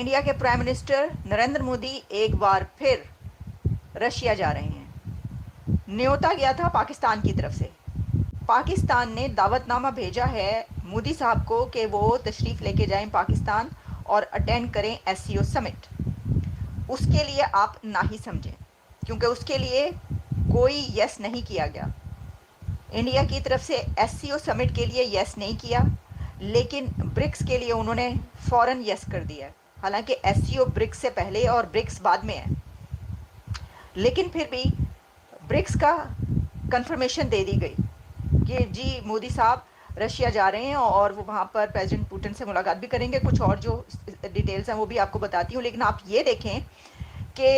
India के prime minister Narendra Modi एक बार फिर रशिया जा रहे हैं। न्योता गया था पाकिस्तान की तरफ से। पाकिस्तान ने दावतनामा भेजा है मोदी साहब को कि वो तशरीफ़ लेके जाएं पाकिस्तान और अटेंड करें एससीओ समिट। उसके लिए आप ना ही समझें, क्योंकि उसके लिए कोई यस नहीं किया गया। इंडिया की तरफ से एससीओ समिट के लिए यस नहीं किया, लेकिन ब्रिक्स के लिए उन्होंने फ़ौरन यस कर दिया। हालांकि एससीओ ब्रिक्स से पहले और ब्रिक्स बाद में है, लेकिन फिर भी ब्रिक्स का कंफर्मेशन दे दी गई कि जी मोदी साहब रशिया जा रहे हैं और वो वहाँ पर प्रेसिडेंट पुतिन से मुलाकात भी करेंगे। कुछ और जो डिटेल्स हैं वो भी आपको बताती हूँ, लेकिन आप ये देखें कि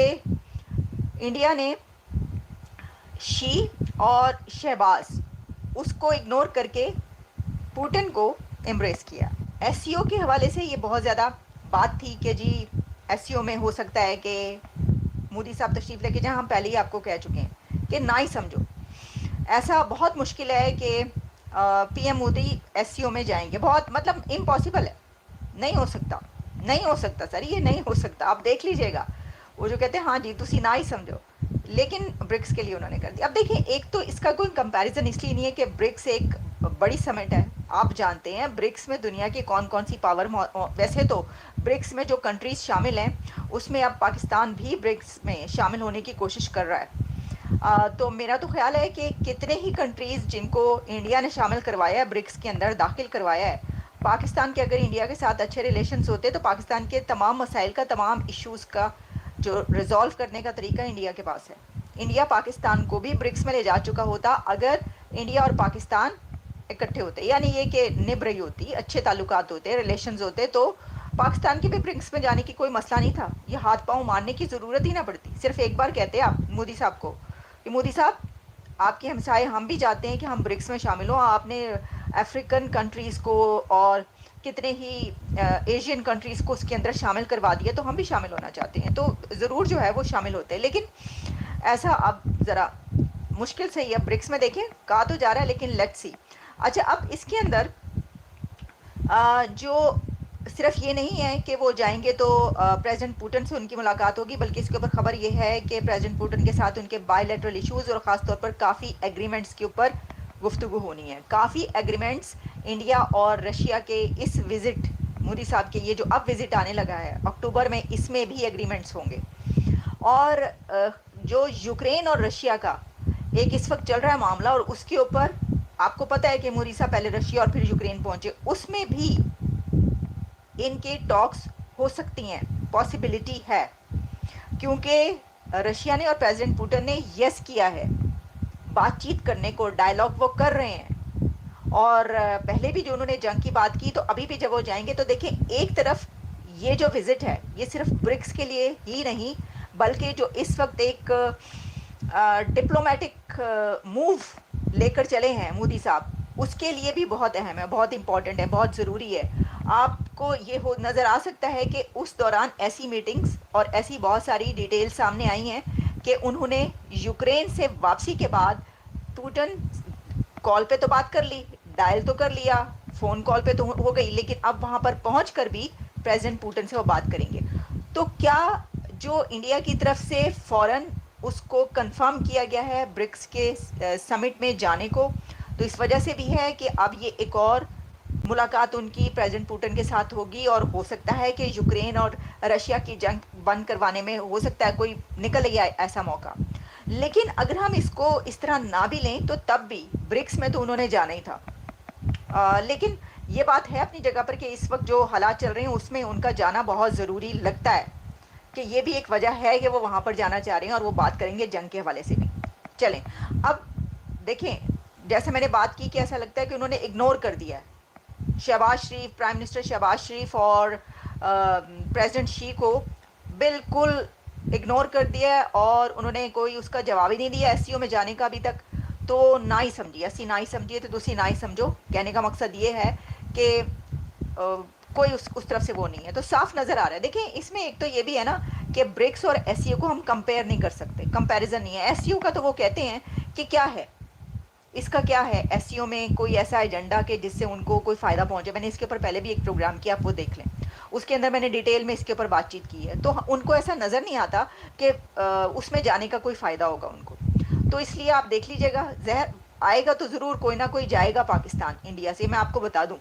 इंडिया ने शी और शहबाज उसको इग्नोर करके पुतिन को एम्ब्रेस किया। एससीओ के हवाले से ये बहुत ज़्यादा बात थी कि जी एससीओ में हो सकता है कि मोदी साहब तशरीफ़ लेके जाएं। हम पहले ही आपको कह चुके हैं कि ना ही समझो, ऐसा बहुत मुश्किल है कि पीएम मोदी एससीओ में जाएंगे। बहुत मतलब इम्पॉसिबल है, नहीं हो सकता, नहीं हो सकता सर, ये नहीं हो सकता। आप देख लीजिएगा, वो जो कहते हैं हाँ जी तुसी ना ही समझो, लेकिन ब्रिक्स के लिए उन्होंने कर दिया। अब देखिए, एक तो इसका कोई कंपैरिजन इसलिए नहीं है कि ब्रिक्स एक बड़ी समिट है। आप जानते हैं ब्रिक्स में दुनिया की कौन कौन सी पावर, वैसे तो ब्रिक्स में जो कंट्रीज शामिल हैं उसमें अब पाकिस्तान भी ब्रिक्स में शामिल होने की कोशिश कर रहा है। तो मेरा तो ख्याल है कि कितने ही कंट्रीज़ जिनको इंडिया ने शामिल करवाया है, ब्रिक्स के अंदर दाखिल करवाया है, पाकिस्तान के अगर इंडिया के साथ अच्छे रिलेशंस होते तो पाकिस्तान के तमाम मसाइल का, तमाम इश्यूज़ का जो रिजॉल्व करने का तरीका इंडिया के पास है। इंडिया पाकिस्तान को भी ब्रिक्स में ले जा चुका होता अगर इंडिया और पाकिस्तान इकट्ठे होते, यानी ये कि निभ रही होती, अच्छे ताल्लुकात होते, रिलेशंस होते, तो पाकिस्तान के भी ब्रिक्स में जाने की कोई मसला नहीं था। ये हाथ पांव मारने की ज़रूरत ही ना पड़ती। सिर्फ एक बार कहते आप मोदी साहब को कि मोदी साहब आपके हमसाए हम भी चाहते हैं कि हम ब्रिक्स में शामिल हों। आपने अफ्रीकन कंट्रीज़ को और कितने ही एशियन कंट्रीज़ को उसके अंदर शामिल करवा दिया, तो हम भी शामिल होना चाहते हैं। तो ज़रूर जो है वो शामिल होते हैं, लेकिन ऐसा अब ज़रा मुश्किल से ही अब ब्रिक्स में देखें कहा तो जा रहा है, लेकिन लेट्स सी। अच्छा, अब इसके अंदर जो सिर्फ ये नहीं है कि वो जाएंगे तो प्रेसिडेंट पुतिन से उनकी मुलाकात होगी, बल्कि इसके ऊपर खबर ये है कि प्रेसिडेंट पुतिन के साथ उनके बायलैटरल इश्यूज़ और ख़ास तौर पर काफ़ी एग्रीमेंट्स के ऊपर गुफ्तगू होनी है। काफ़ी एग्रीमेंट्स इंडिया और रशिया के इस विज़िट, मोदी साहब के ये जो अब विज़िट आने लगा है अक्टूबर में, इसमें भी एग्रीमेंट्स होंगे। और जो यूक्रेन और रशिया का एक इस वक्त चल रहा है मामला, और उसके ऊपर आपको पता है कि मोदी साहब पहले रशिया और फिर यूक्रेन पहुंचे, उसमें भी इनके टॉक्स हो सकती हैं, पॉसिबिलिटी है, क्योंकि रशिया ने और प्रेसिडेंट पुतिन ने यस किया है बातचीत करने को, डायलॉग वो कर रहे हैं। और पहले भी जो उन्होंने जंग की बात की, तो अभी भी जब वो जाएंगे तो देखें, एक तरफ ये जो विज़िट है ये सिर्फ ब्रिक्स के लिए ही नहीं, बल्कि जो इस वक्त एक डिप्लोमेटिक मूव लेकर चले हैं मोदी साहब, उसके लिए भी बहुत अहम है, बहुत इंपॉर्टेंट है, बहुत ज़रूरी है। आपको ये हो नज़र आ सकता है कि उस दौरान ऐसी मीटिंग्स और ऐसी बहुत सारी डिटेल्स सामने आई हैं कि उन्होंने यूक्रेन से वापसी के बाद पुतिन कॉल पे तो बात कर ली, डायल तो कर लिया, फ़ोन कॉल पे तो हो गई, लेकिन अब वहाँ पर पहुँच कर भी प्रेसिडेंट पुतिन से वो बात करेंगे। तो क्या जो इंडिया की तरफ से फ़ौरन उसको कंफर्म किया गया है ब्रिक्स के समिट में जाने को, तो इस वजह से भी है कि अब ये एक और मुलाकात उनकी प्रेसिडेंट पुतिन के साथ होगी, और हो सकता है कि यूक्रेन और रशिया की जंग बंद करवाने में हो सकता है कोई निकल ही आए ऐसा मौका। लेकिन अगर हम इसको इस तरह ना भी लें तो तब भी ब्रिक्स में तो उन्होंने जाना ही था। लेकिन ये बात है अपनी जगह पर कि इस वक्त जो हालात चल रहे हैं उसमें उनका जाना बहुत ज़रूरी लगता है, कि ये भी एक वजह है कि वो वहाँ पर जाना चाह रहे हैं, और वो बात करेंगे जंग के हवाले से भी। चलें, अब देखें, जैसे मैंने बात की कि ऐसा लगता है कि उन्होंने इग्नोर कर दिया है शहबाज शरीफ, प्राइम मिनिस्टर शहबाज शरीफ और प्रेसिडेंट शी को बिल्कुल इग्नोर कर दिया है, और उन्होंने कोई उसका जवाब ही नहीं दिया एससीओ में जाने का अभी तक। तो ना ही समझिए, असी ना ही समझिए तो दूसरी ना ही समझो। कहने का मकसद ये है कि कोई उस तरफ से वो नहीं है। तो साफ नज़र आ रहा है। देखिए, इसमें एक तो ये भी है ना कि ब्रिक्स और एससीओ को हम कंपेयर नहीं कर सकते, कंपैरिजन नहीं है। एससीओ का तो वो कहते हैं कि क्या है, इसका क्या है, एससीओ में कोई ऐसा एजेंडा कि जिससे उनको कोई फ़ायदा पहुंचे। मैंने इसके ऊपर पहले भी एक प्रोग्राम किया, आप वो देख लें। उसके अंदर मैंने डिटेल में इसके ऊपर बातचीत की है। तो उनको ऐसा नज़र नहीं आता कि उसमें जाने का कोई फ़ायदा होगा उनको। तो इसलिए आप देख लीजिएगा, ज़हर आएगा तो ज़रूर कोई ना कोई जाएगा पाकिस्तान इंडिया से। मैं आपको बता दूं,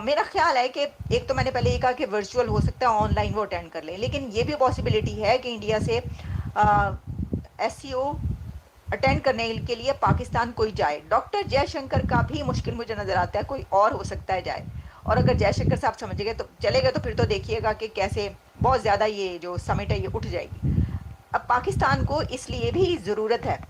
मेरा ख्याल है कि एक तो मैंने पहले ये कहा कि वर्चुअल हो सकता है, ऑनलाइन वो अटेंड कर ले, लेकिन ये भी पॉसिबिलिटी है कि इंडिया से SCO अटेंड करने के लिए पाकिस्तान कोई जाए। डॉक्टर जयशंकर का भी मुश्किल मुझे नज़र आता है, कोई और हो सकता है जाए। और अगर जयशंकर साहब समझेंगे तो चलेगा, तो फिर तो देखिएगा कि कैसे बहुत ज़्यादा ये जो समिट है ये उठ जाएगी। अब पाकिस्तान को इसलिए भी ज़रूरत है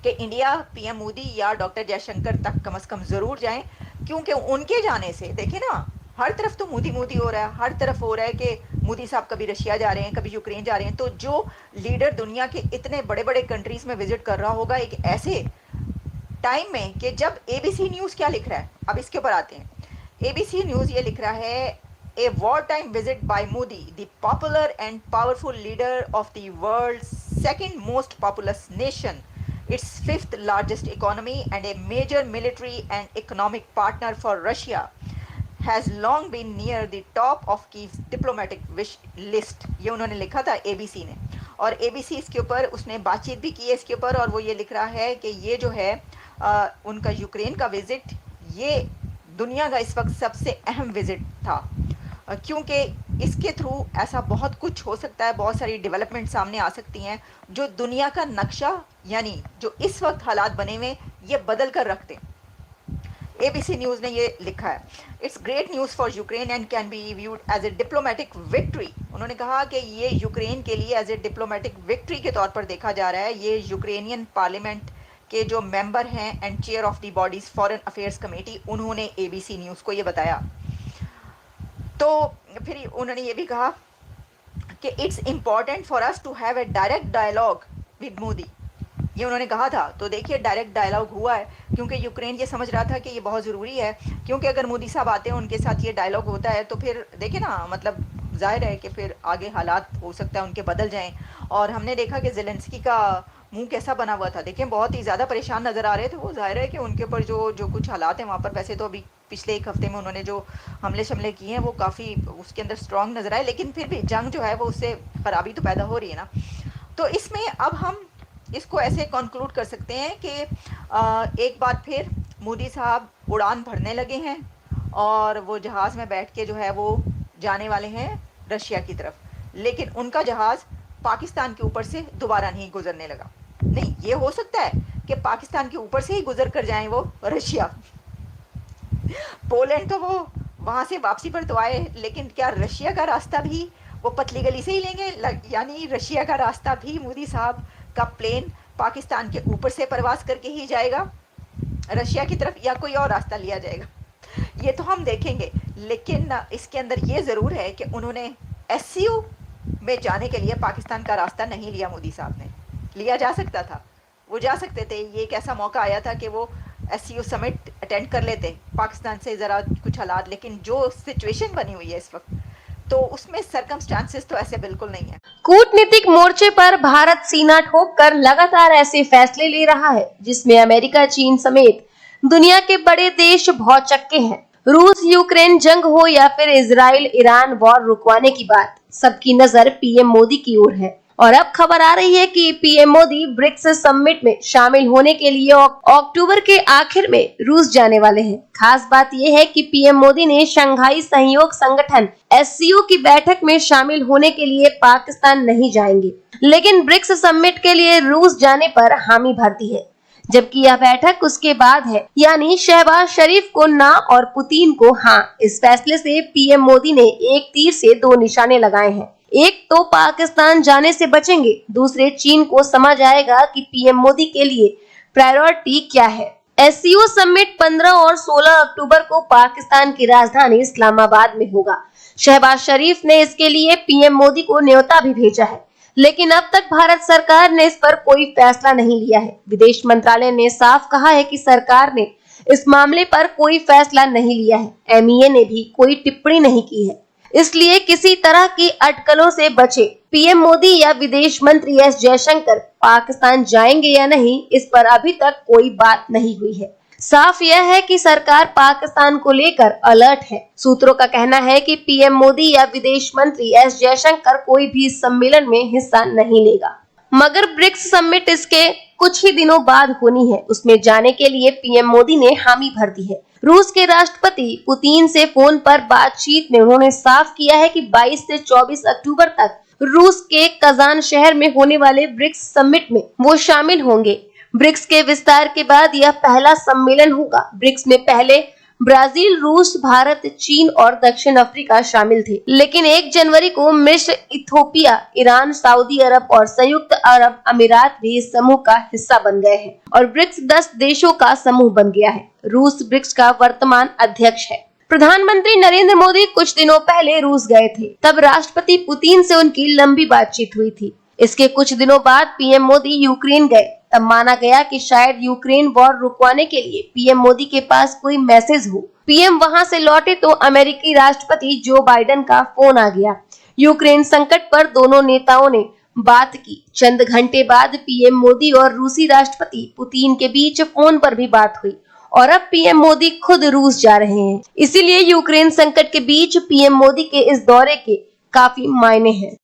कि इंडिया PM मोदी या डॉक्टर जयशंकर तक कम से कम ज़रूर जाएं, क्योंकि उनके जाने से देखिए ना, हर तरफ तो मोदी मोदी हो रहा है, हर तरफ हो रहा है कि मोदी साहब कभी रशिया जा रहे हैं, कभी यूक्रेन जा रहे हैं। तो जो लीडर दुनिया के इतने बड़े बड़े कंट्रीज़ में विजिट कर रहा होगा एक ऐसे टाइम में, कि जब ABC न्यूज़ क्या लिख रहा है, अब इसके ऊपर आते हैं। ABC न्यूज़ ये लिख रहा है, A wartime visit by Modi, the popular and powerful leader of the world's second most populous nation, its fifth largest economy and a major military and economic partner for Russia, has long been near the top of Kiev's diplomatic wish list। ये उन्होंने लिखा था ABC ने, और ABC इसके ऊपर उसने बातचीत भी की है इसके ऊपर, और वो ये लिख रहा है कि ये जो है उनका यूक्रेन का विजिट, ये दुनिया का इस वक्त सबसे अहम विजिट था, क्योंकि इसके थ्रू ऐसा बहुत कुछ हो सकता है, बहुत सारी डेवलपमेंट सामने आ सकती हैं जो दुनिया का नक्शा, यानी जो इस वक्त हालात बने हुए ये बदल कर रखते हैं। ABC न्यूज़ ने ये लिखा है, it's great news for Ukraine and can be viewed as a diplomatic victory. उन्होंने कहा कि ये यूक्रेन के लिए एज ए डिप्लोमेटिक विक्ट्री के तौर पर देखा जा रहा है। ये यूक्रेनियन पार्लियामेंट के जो मेंबर हैं and chair of the bodies foreign affairs committee, उन्होंने ABC न्यूज़ को ये बताया। तो फिर उन्होंने ये भी कहा कि it's important for us to have a direct dialogue with Modi, ये उन्होंने कहा था। तो देखिए डायरेक्ट डायलॉग हुआ है, क्योंकि यूक्रेन ये समझ रहा था कि ये बहुत ज़रूरी है, क्योंकि अगर मोदी साहब आते हैं उनके साथ ये डायलॉग होता है तो फिर देखिए ना, मतलब जाहिर है कि फिर आगे हालात हो सकता है उनके बदल जाएं। और हमने देखा कि ज़ेलेंस्की का मुंह कैसा बना हुआ था, देखिए बहुत ही ज़्यादा परेशान नज़र आ रहे थे वो। जाहिर है कि उनके ऊपर जो कुछ हालात हैं वहाँ पर, वैसे तो अभी पिछले एक हफ्ते में उन्होंने जो हमले शमले किए हैं वो काफ़ी उसके अंदर स्ट्रॉन्ग नज़र आए, लेकिन फिर भी जंग जो है वो उससे ख़राबी तो पैदा हो रही है ना। तो इसमें अब हम इसको ऐसे कंक्लूड कर सकते हैं कि एक बार फिर मोदी साहब उड़ान भरने लगे हैं, और वो जहाज़ में बैठ के जो है वो जाने वाले हैं रशिया की तरफ, लेकिन उनका जहाज़ पाकिस्तान के ऊपर से दोबारा नहीं गुजरने लगा। नहीं, ये हो सकता है कि पाकिस्तान के ऊपर से ही गुजर कर जाएं वो रशिया। पोलैंड तो वो वहाँ से वापसी पर तो आए, लेकिन क्या रशिया का रास्ता भी वो पतली गली से ही लेंगे? यानी रशिया का रास्ता भी मोदी साहब का प्लेन पाकिस्तान के ऊपर से परवास करके ही जाएगा रशिया की तरफ, या कोई और रास्ता लिया जाएगा, ये तो हम देखेंगे। लेकिन इसके अंदर ये ज़रूर है कि उन्होंने SCO में जाने के लिए पाकिस्तान का रास्ता नहीं लिया। मोदी साहब ने लिया जा सकता था, वो जा सकते थे, ये एक ऐसा मौका आया था कि वो SCO समिट अटेंड कर लेते पाकिस्तान से ज़रा कुछ हालात, लेकिन जो सिचुएशन बनी हुई है इस वक्त, तो उसमें सर्कमस्टांसेस तो ऐसे बिल्कुल नहीं है। कूटनीतिक मोर्चे पर भारत सीना ठोककर लगातार ऐसे फैसले ले रहा है जिसमें अमेरिका, चीन समेत दुनिया के बड़े देश भौचक्के हैं। रूस यूक्रेन जंग हो या फिर इजराइल ईरान वॉर रुकवाने की बात, सबकी नजर PM मोदी की ओर है। और अब खबर आ रही है कि PM मोदी ब्रिक्स समिट में शामिल होने के लिए अक्टूबर के आखिर में रूस जाने वाले हैं। खास बात यह है कि PM मोदी ने शंघाई सहयोग संगठन SCO की बैठक में शामिल होने के लिए पाकिस्तान नहीं जाएंगे, लेकिन ब्रिक्स समिट के लिए रूस जाने पर हामी भर दी है। जबकि यह बैठक उसके बाद है, यानी शहबाज शरीफ को ना और पुतिन को हाँ। इस फैसले से PM मोदी ने एक तीर से दो निशाने लगाए हैं। एक तो पाकिस्तान जाने से बचेंगे, दूसरे चीन को समझ आएगा कि PM मोदी के लिए प्रायोरिटी क्या है। SCO समिट 15 और 16 अक्टूबर को पाकिस्तान की राजधानी इस्लामाबाद में होगा। शहबाज शरीफ ने इसके लिए PM मोदी को न्योता भी भेजा है, लेकिन अब तक भारत सरकार ने इस पर कोई फैसला नहीं लिया है। विदेश मंत्रालय ने साफ कहा है कि सरकार ने इस मामले पर कोई फैसला नहीं लिया है। MEA ने भी कोई टिप्पणी नहीं की है, इसलिए किसी तरह की अटकलों से बचे। PM मोदी या विदेश मंत्री S जयशंकर पाकिस्तान जाएंगे या नहीं, इस पर अभी तक कोई बात नहीं हुई है। साफ यह है कि सरकार पाकिस्तान को लेकर अलर्ट है। सूत्रों का कहना है कि पीएम मोदी या विदेश मंत्री एस जयशंकर कोई भी इस सम्मेलन में हिस्सा नहीं लेगा, मगर ब्रिक्स समिट इसके कुछ ही दिनों बाद होनी है। उसमें जाने के लिए पीएम मोदी ने हामी भर दी है। रूस के राष्ट्रपति पुतिन से फोन पर बातचीत में उन्होंने साफ किया है कि 22 से 24 अक्टूबर तक रूस के कजान शहर में होने वाले ब्रिक्स समिट में वो शामिल होंगे। ब्रिक्स के विस्तार के बाद यह पहला सम्मेलन होगा। ब्रिक्स में पहले ब्राजील, रूस, भारत, चीन और दक्षिण अफ्रीका शामिल थे, लेकिन 1 जनवरी को मिस्र, इथियोपिया, ईरान, सऊदी अरब और संयुक्त अरब अमीरात भी इस समूह का हिस्सा बन गए हैं और ब्रिक्स 10 देशों का समूह बन गया है। रूस ब्रिक्स का वर्तमान अध्यक्ष है। प्रधानमंत्री नरेंद्र मोदी कुछ दिनों पहले रूस गए थे, तब राष्ट्रपति पुतिन से उनकी लंबी बातचीत हुई थी। इसके कुछ दिनों बाद पीएम मोदी यूक्रेन गए, तब माना गया कि शायद यूक्रेन वॉर रुकवाने के लिए पीएम मोदी के पास कोई मैसेज हो। पीएम वहां से लौटे तो अमेरिकी राष्ट्रपति जो बाइडेन का फोन आ गया। यूक्रेन संकट पर दोनों नेताओं ने बात की। चंद घंटे बाद पीएम मोदी और रूसी राष्ट्रपति पुतिन के बीच फोन पर भी बात हुई और अब पीएम मोदी खुद रूस जा रहे हैं। इसीलिए यूक्रेन संकट के बीच पीएम मोदी के इस दौरे के काफी मायने हैं।